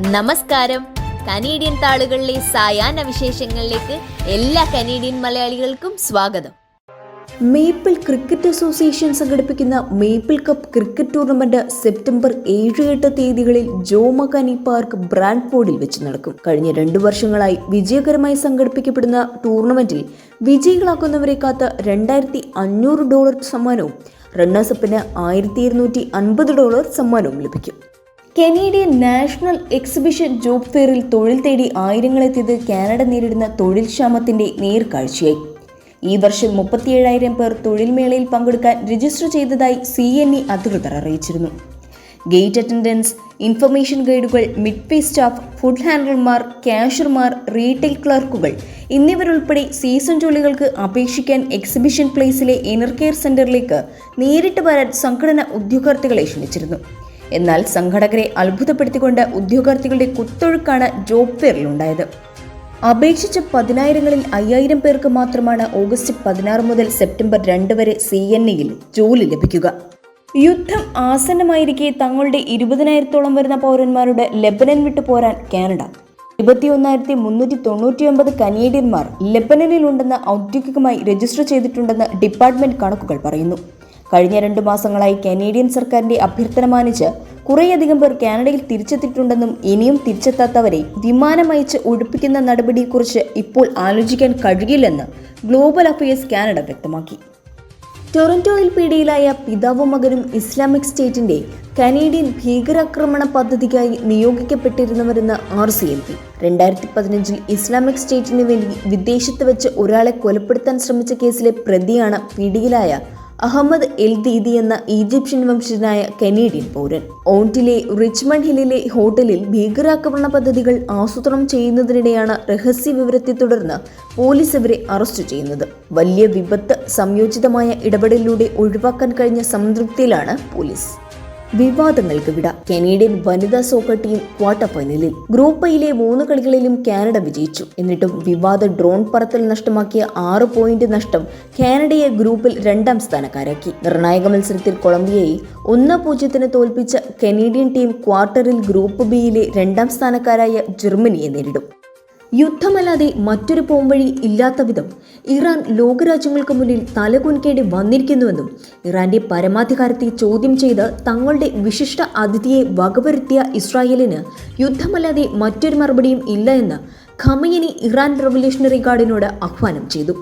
നമസ്കാരം. കനേഡിയൻ താളുകളിലെ സായാഹ്ന വിശേഷങ്ങളിലേക്ക് എല്ലാ കനേഡിയൻ മലയാളികൾക്കും സ്വാഗതം. മേപ്പിൾ ക്രിക്കറ്റ് അസോസിയേഷൻ സംഘടിപ്പിക്കുന്ന maple cup cricket tournament September 7-8 തീയതികളിൽ ജോ മക്കാനി പാർക്ക് ബ്രാഡ്ഫോർഡിൽ വെച്ച് നടക്കും. കഴിഞ്ഞ 2 വർഷങ്ങളായി വിജയകരമായി സംഘടിപ്പിക്കപ്പെടുന്ന ടൂർണമെന്റിൽ വിജയികളാക്കുന്നവരെ കാത്ത് $2,500 സമ്മാനവും റണ്ണേഴ്സപ്പിന് $1,250 സമ്മാനവും ലഭിക്കും. കനേഡിയൻ നാഷണൽ എക്സിബിഷൻ ജോബ് ഫെയറിൽ തൊഴിൽ തേടി ആയിരങ്ങളെത്തിയത് കാനഡ നേരിടുന്ന തൊഴിൽ ക്ഷാമത്തിന്റെ നേർക്കാഴ്ചയായി. ഈ വർഷം 37,000 പേർ തൊഴിൽ മേളയിൽ പങ്കെടുക്കാൻ രജിസ്റ്റർ ചെയ്തതായി CNE അധികൃതർ അറിയിച്ചിരുന്നു. ഗേറ്റ് അറ്റൻഡൻസ്, ഇൻഫർമേഷൻ ഗൈഡുകൾ, മിഡ്വേ സ്റ്റാഫ്, ഫുഡ് ഹാൻഡലർമാർ, ക്യാഷ്യർമാർ, റീറ്റെയിൽ ക്ലർക്കുകൾ എന്നിവരുൾപ്പെടെ സീസൺ ജോലികൾക്ക് അപേക്ഷിക്കാൻ എക്സിബിഷൻ പ്ലേസിലെ ഇന്നർ കെയർ സെന്ററിലേക്ക് നേരിട്ട് വരാൻ സംഘടന ഉദ്യോഗാർത്ഥികളെ ക്ഷണിച്ചിരുന്നു. എന്നാൽ സംഘടകരെ അത്ഭുതപ്പെടുത്തിക്കൊണ്ട് ഉദ്യോഗാർത്ഥികളുടെ കുത്തൊഴുക്കാണ് ജോബ് ഫെയറിലുണ്ടായത്. അപേക്ഷിച്ച 10,000-ൽ 5,000 പേർക്ക് മാത്രമാണ് ഓഗസ്റ്റ് 16 മുതൽ സെപ്റ്റംബർ 2 വരെ CNEയിൽ ജോലി ലഭിക്കുക. യുദ്ധം ആസന്നമായിരിക്കെ തങ്ങളുടെ 20,000-ഓളം വരുന്ന പൗരന്മാരോട് ലെബനൻ വിട്ടു പോരാൻ കാനഡ. 21,399 കനേഡിയന്മാർ ലെബനനിലുണ്ടെന്ന് ഔദ്യോഗികമായി രജിസ്റ്റർ ചെയ്തിട്ടുണ്ടെന്ന് ഡിപ്പാർട്ട്മെന്റ് കണക്കുകൾ പറയുന്നു. കഴിഞ്ഞ 2 മാസങ്ങളായി കനേഡിയൻ സർക്കാരിന്റെ അഭ്യർത്ഥന മാനിച്ച് കുറേയധികം പേർ കാനഡയിൽ തിരിച്ചെത്തിയിട്ടുണ്ടെന്നും ഇനിയും തിരിച്ചെത്താത്തവരെ വിമാനമയച്ച് ഒഴിപ്പിക്കുന്ന നടപടിയെക്കുറിച്ച് ഇപ്പോൾ ആലോചിക്കാൻ കഴിയില്ലെന്ന് ഗ്ലോബൽ അഫയേഴ്സ് കാനഡ വ്യക്തമാക്കി. ടൊറന്റോയിൽ പിടിയിലായ പിതാവും മകനും ഇസ്ലാമിക് സ്റ്റേറ്റിന്റെ കനേഡിയൻ ഭീകരാക്രമണ പദ്ധതിക്കായി നിയോഗിക്കപ്പെട്ടിരുന്നവരെന്ന് RCMP. 2015-ൽ ഇസ്ലാമിക് സ്റ്റേറ്റിന് വേണ്ടി വിദേശത്ത് വെച്ച് ഒരാളെ കൊലപ്പെടുത്താൻ ശ്രമിച്ച കേസിലെ പ്രതിയാണ് പിടിയിലായ അഹമ്മദ് എൽ ദീദി എന്ന ഈജിപ്ഷ്യൻ വംശജനായ കനേഡിയൻ പൗരൻ. ഓണ്ടിലെ റിച്ച്മണ്ട് ഹില്ലിലെ ഹോട്ടലിൽ ഭീകരാക്രമണ പദ്ധതികൾ ആസൂത്രണം ചെയ്യുന്നതിനിടെയാണ് രഹസ്യ വിവരത്തെ തുടർന്ന് പോലീസ് ഇവരെ അറസ്റ്റ് ചെയ്യുന്നത്. വലിയ വിപത്ത് സംയോജിതമായ ഇടപെടലിലൂടെ ഒഴിവാക്കാൻ കഴിഞ്ഞ സംതൃപ്തിയിലാണ് പോലീസ്. വിവാദങ്ങൾക്ക് വിട. കനേഡിയൻ വനിതാ സോക്കർ ടീം ക്വാർട്ടർ ഫൈനലിൽ. ഗ്രൂപ്പ് ഐയിലെ 3 കളികളിലും കാനഡ വിജയിച്ചു. എന്നിട്ടും വിവാദ ഡ്രോൺ പറത്തൽ നഷ്ടമാക്കിയ 6 പോയിന്റ് നഷ്ടം കാനഡയെ ഗ്രൂപ്പിൽ 2ാം സ്ഥാനക്കാരാക്കി. നിർണായക മത്സരത്തിൽ കൊളംബിയയെ 1-0 തോൽപ്പിച്ച കനേഡിയൻ ടീം ക്വാർട്ടറിൽ ഗ്രൂപ്പ് ബിയിലെ 2ാം സ്ഥാനക്കാരായ ജർമ്മനിയെ നേരിടും. യുദ്ധമല്ലാതെ മറ്റൊരു പോംവഴി ഇല്ലാത്ത വിധം ഇറാൻ ലോകരാജ്യങ്ങൾക്ക് മുന്നിൽ തലകുനിക്കേണ്ടി വന്നിരിക്കുന്നുവെന്നും ഇറാന്റെ പരമാധികാരത്തെ ചോദ്യം ചെയ്ത് തങ്ങളുടെ വിശിഷ്ട അതിഥിയെ വകവരുത്തിയ ഇസ്രായേലിന് യുദ്ധമല്ലാതെ മറ്റൊരു മറുപടിയും ഇല്ല എന്ന് ഖമയനി ഇറാൻ റവല്യൂഷണറി ഗാർഡിനോട് ആഹ്വാനം ചെയ്തു.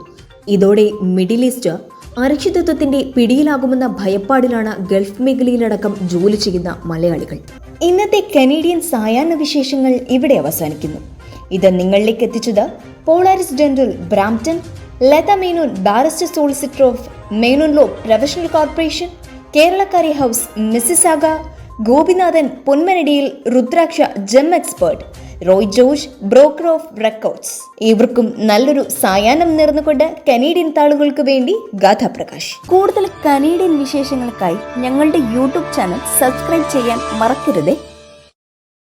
ഇതോടെ മിഡിൽ ഈസ്റ്റ് അരക്ഷിതത്വത്തിന്റെ പിടിയിലാകുമെന്ന ഭയപ്പാടിലാണ് ഗൾഫ് മേഖലയിലടക്കം ജോലി ചെയ്യുന്ന മലയാളികൾ. ഇന്നത്തെ കനേഡിയൻ സായാഹ്ന വിശേഷങ്ങൾ ഇവിടെ അവസാനിക്കുന്നു. ഇത് നിങ്ങളിലേക്ക് എത്തിച്ചത് Polaris dental Brampton, Latha Menon barrister solicitor of Menon law professional corporation, കേരളക്കാരി ഹൗസ് മിസിസാഗ, ഗോപിനാഥൻ പൊന്മനടിയിൽ, Rudraksha gem expert, Roy George broker of records. ഇവർക്കും നല്ലൊരു സായാഹ്നം നേർന്നുകൊണ്ട് കനേഡിയൻ താളുകൾക്ക് വേണ്ടി ഗാഥ പ്രകാശ്. കൂടുതൽ കനേഡിയൻ വിശേഷങ്ങൾക്കായി ഞങ്ങളുടെ YouTube ചാനൽ സബ്സ്ക്രൈബ് ചെയ്യാൻ മറക്കരുതേ.